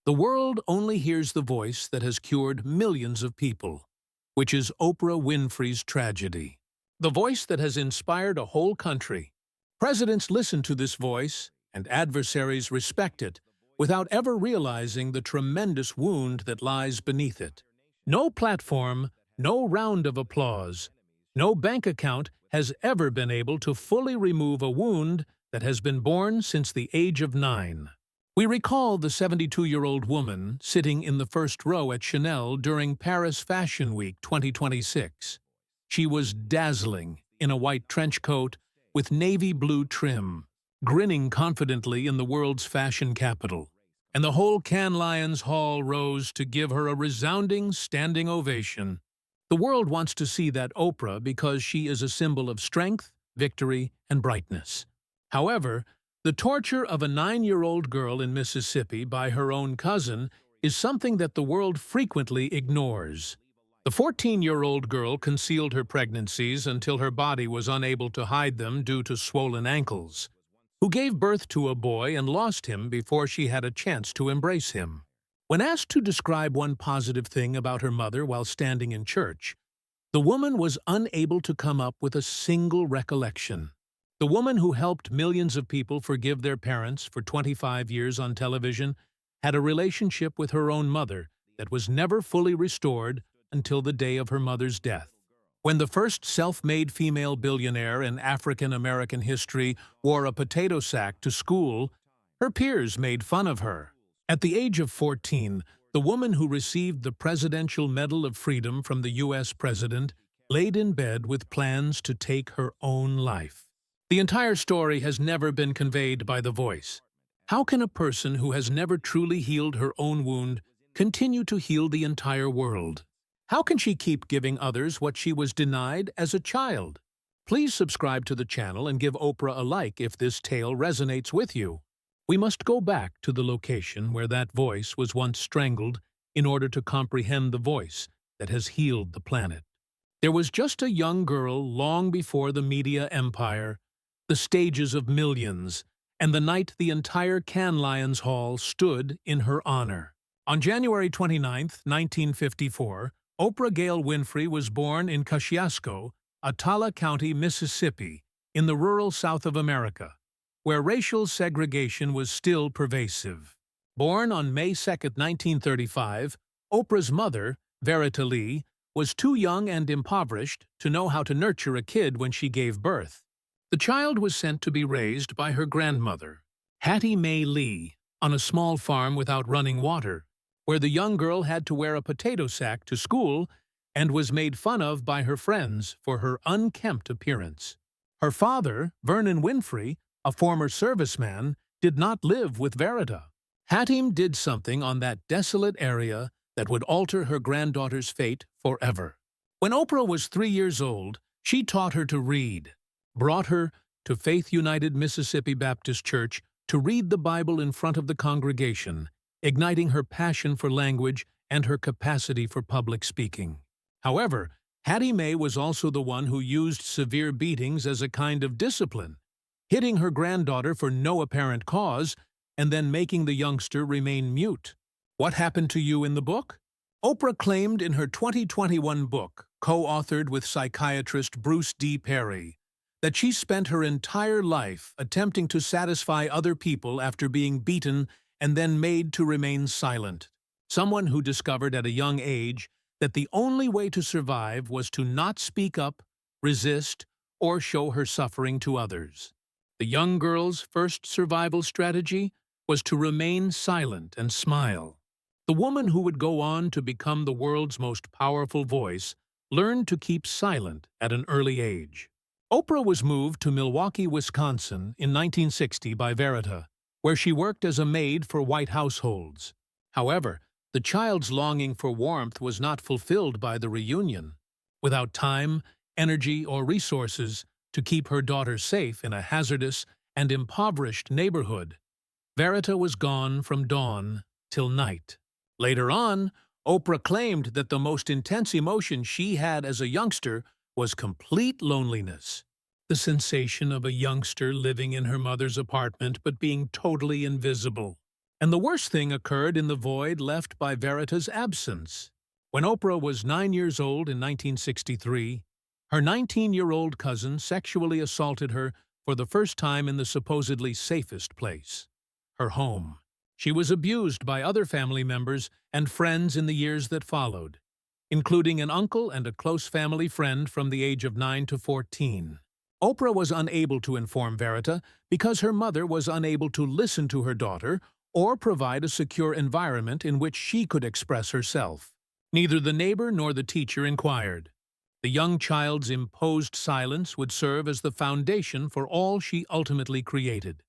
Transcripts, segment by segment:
The world only hears the voice that has cured millions of people, which is Oprah Winfrey's tragedy. The voice that has inspired a whole country. Presidents listen to this voice, and adversaries respect it, without ever realizing the tremendous wound that lies beneath it. No platform, no round of applause, no bank account has ever been able to fully remove a wound that has been born since the age of 9. We recall the 72-year-old woman sitting in the first row at Chanel during Paris Fashion Week 2026. She was dazzling in a white trench coat with navy blue trim, grinning confidently in the world's fashion capital, and the whole Cannes Lions Hall rose to give her a resounding standing ovation. The world wants to see that Oprah because she is a symbol of strength, victory, and brightness. However, the torture of a 9-year-old girl in Mississippi by her own cousin is something that the world frequently ignores. The 14-year-old girl concealed her pregnancies until her body was unable to hide them due to swollen ankles, who gave birth to a boy and lost him before she had a chance to embrace him. When asked to describe one positive thing about her mother while standing in church, the woman was unable to come up with a single recollection. The woman who helped millions of people forgive their parents for 25 years on television had a relationship with her own mother that was never fully restored until the day of her mother's death. When the first self-made female billionaire in African-American history wore a potato sack to school, her peers made fun of her. At the age of 14, the woman who received the Presidential Medal of Freedom from the U.S. President laid in bed with plans to take her own life. The entire story has never been conveyed by the voice. How can a person who has never truly healed her own wound continue to heal the entire world? How can she keep giving others what she was denied as a child? Please subscribe to the channel and give Oprah a like if this tale resonates with you. We must go back to the location where that voice was once strangled in order to comprehend the voice that has healed the planet. There was just a young girl long before the media empire, the stages of millions, and the night the entire Cannes Lions Hall stood in her honor. On January 29, 1954, Oprah Gail Winfrey was born in Kosciuszko, Atala County, Mississippi, in the rural South of America, where racial segregation was still pervasive. Born on May 2, 1935, Oprah's mother, Verita Lee, was too young and impoverished to know how to nurture a kid when she gave birth. The child was sent to be raised by her grandmother, Hattie Mae Lee, on a small farm without running water, where the young girl had to wear a potato sack to school and was made fun of by her friends for her unkempt appearance. Her father, Vernon Winfrey, a former serviceman, did not live with Verita. Hattie did something on that desolate area that would alter her granddaughter's fate forever. When Oprah was 3 years old, she taught her to read, brought her to Faith United Mississippi Baptist Church to read the Bible in front of the congregation, igniting her passion for language and her capacity for public speaking. However, Hattie Mae was also the one who used severe beatings as a kind of discipline, hitting her granddaughter for no apparent cause and then making the youngster remain mute. What happened to you in the book? Oprah claimed in her 2021 book, co-authored with psychiatrist Bruce D. Perry, that she spent her entire life attempting to satisfy other people after being beaten and then made to remain silent. Someone who discovered at a young age that the only way to survive was to not speak up, resist, or show her suffering to others. The young girl's first survival strategy was to remain silent and smile. The woman who would go on to become the world's most powerful voice learned to keep silent at an early age. Oprah was moved to Milwaukee, Wisconsin in 1960 by Verita, where she worked as a maid for white households. However, the child's longing for warmth was not fulfilled by the reunion. Without time, energy, or resources to keep her daughter safe in a hazardous and impoverished neighborhood, Verita was gone from dawn till night. Later on, Oprah claimed that the most intense emotion she had as a youngster was complete loneliness. The sensation of a youngster living in her mother's apartment but being totally invisible. And the worst thing occurred in the void left by Verita's absence. When Oprah was 9 years old in 1963, her 19-year-old cousin sexually assaulted her for the first time in the supposedly safest place, her home. She was abused by other family members and friends in the years that followed, including an uncle and a close family friend from the age of 9 to 14. Oprah was unable to inform Verita because her mother was unable to listen to her daughter or provide a secure environment in which she could express herself. Neither the neighbor nor the teacher inquired. The young child's imposed silence would serve as the foundation for all she ultimately created.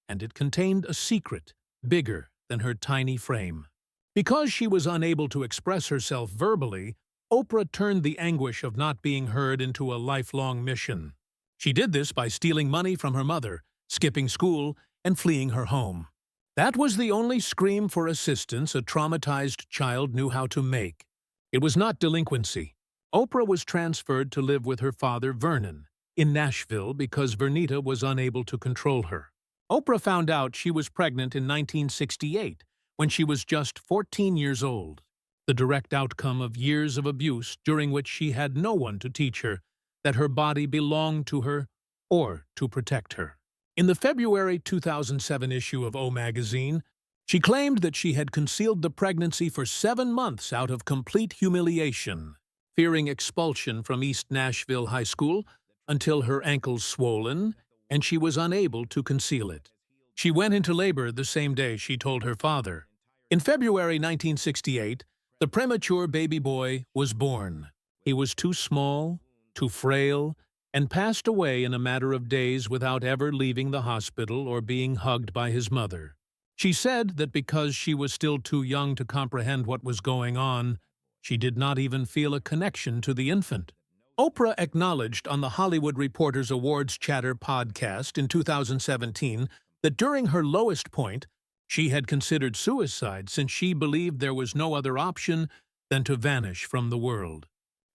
And it contained a secret, bigger than her tiny frame. Because she was unable to express herself verbally, Oprah turned the anguish of not being heard into a lifelong mission. She did this by stealing money from her mother, skipping school, and fleeing her home. That was the only scream for assistance a traumatized child knew how to make. It was not delinquency. Oprah was transferred to live with her father, Vernon, in Nashville because Vernita was unable to control her. Oprah found out she was pregnant in 1968, when she was just 14 years old, the direct outcome of years of abuse during which she had no one to teach her that her body belonged to her or to protect her. In the February 2007 issue of O magazine, she claimed that she had concealed the pregnancy for 7 months out of complete humiliation, fearing expulsion from East Nashville High School until her ankles swollen and she was unable to conceal it. She went into labor the same day she told her father. In February 1968, the premature baby boy was born. He was too small, too frail, and passed away in a matter of days without ever leaving the hospital or being hugged by his mother. She said that because she was still too young to comprehend what was going on, she did not even feel a connection to the infant. Oprah acknowledged on the Hollywood Reporter's Awards Chatter podcast in 2017 that during her lowest point, she had considered suicide since she believed there was no other option than to vanish from the world.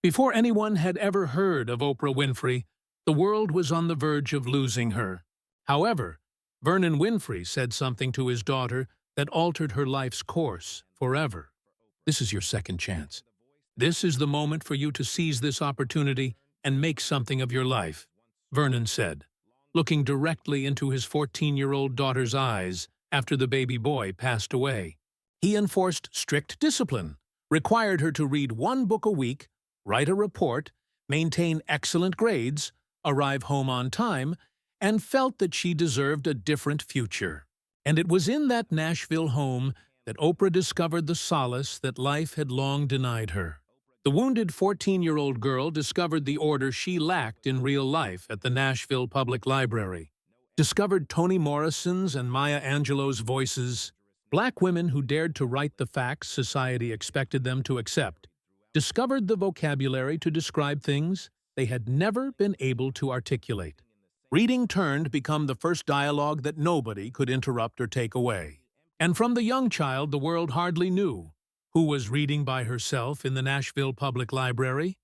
Before anyone had ever heard of Oprah Winfrey, the world was on the verge of losing her. However, Vernon Winfrey said something to his daughter that altered her life's course forever. This is your second chance. This is the moment for you to seize this opportunity and make something of your life, Vernon said, looking directly into his 14-year-old daughter's eyes after the baby boy passed away. He enforced strict discipline, required her to read 1 book a week, write a report, maintain excellent grades, arrive home on time, and felt that she deserved a different future. And it was in that Nashville home that Oprah discovered the solace that life had long denied her. The wounded 14-year-old girl discovered the order she lacked in real life at the Nashville Public Library, discovered Toni Morrison's and Maya Angelou's voices, black women who dared to write the facts society expected them to accept, discovered the vocabulary to describe things they had never been able to articulate. Reading turned to become the first dialogue that nobody could interrupt or take away. And from the young child the world hardly knew, who was reading by herself in the Nashville Public Library,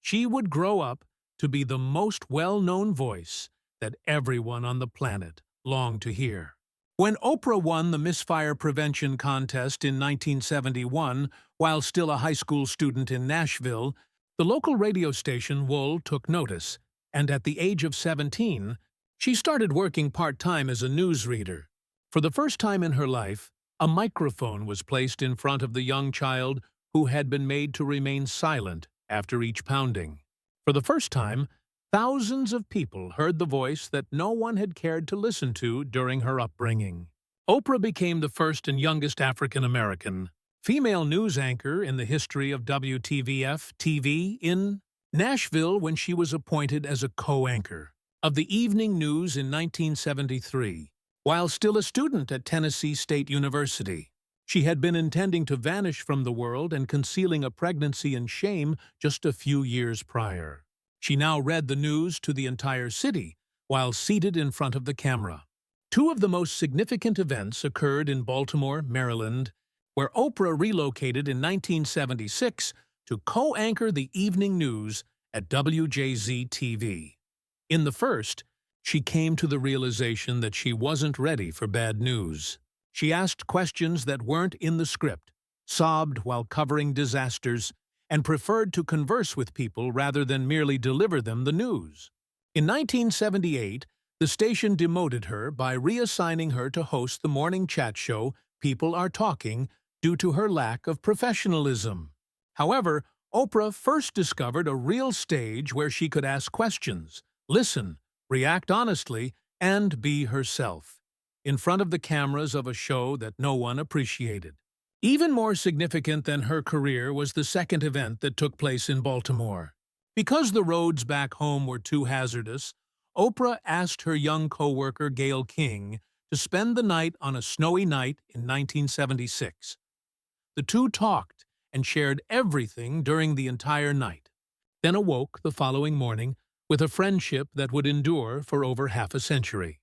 she would grow up to be the most well-known voice that everyone on the planet longed to hear. When Oprah won the Misfire Prevention Contest in 1971, while still a high school student in Nashville, the local radio station WOL took notice, and at the age of 17, she started working part-time as a newsreader. For the first time in her life, a microphone was placed in front of the young child who had been made to remain silent after each pounding. For the first time, thousands of people heard the voice that no one had cared to listen to during her upbringing. Oprah became the first and youngest African-American female news anchor in the history of WTVF-TV in Nashville when she was appointed as a co-anchor of the evening news in 1973. While still a student at Tennessee State University, she had been intending to vanish from the world and concealing a pregnancy in shame just a few years prior. She now read the news to the entire city while seated in front of the camera. 2 of the most significant events occurred in Baltimore, Maryland, where Oprah relocated in 1976 to co-anchor the evening news at WJZ-TV. In the first, she came to the realization that she wasn't ready for bad news. She asked questions that weren't in the script, sobbed while covering disasters, and preferred to converse with people rather than merely deliver them the news. In 1978, the station demoted her by reassigning her to host the morning chat show People Are Talking due to her lack of professionalism. However, Oprah first discovered a real stage where she could ask questions, listen, react honestly, and be herself, in front of the cameras of a show that no one appreciated. Even more significant than her career was the second event that took place in Baltimore. Because the roads back home were too hazardous, Oprah asked her young co-worker Gayle King to spend the night on a snowy night in 1976. The two talked and shared everything during the entire night, then awoke the following morning with a friendship that would endure for over half a century.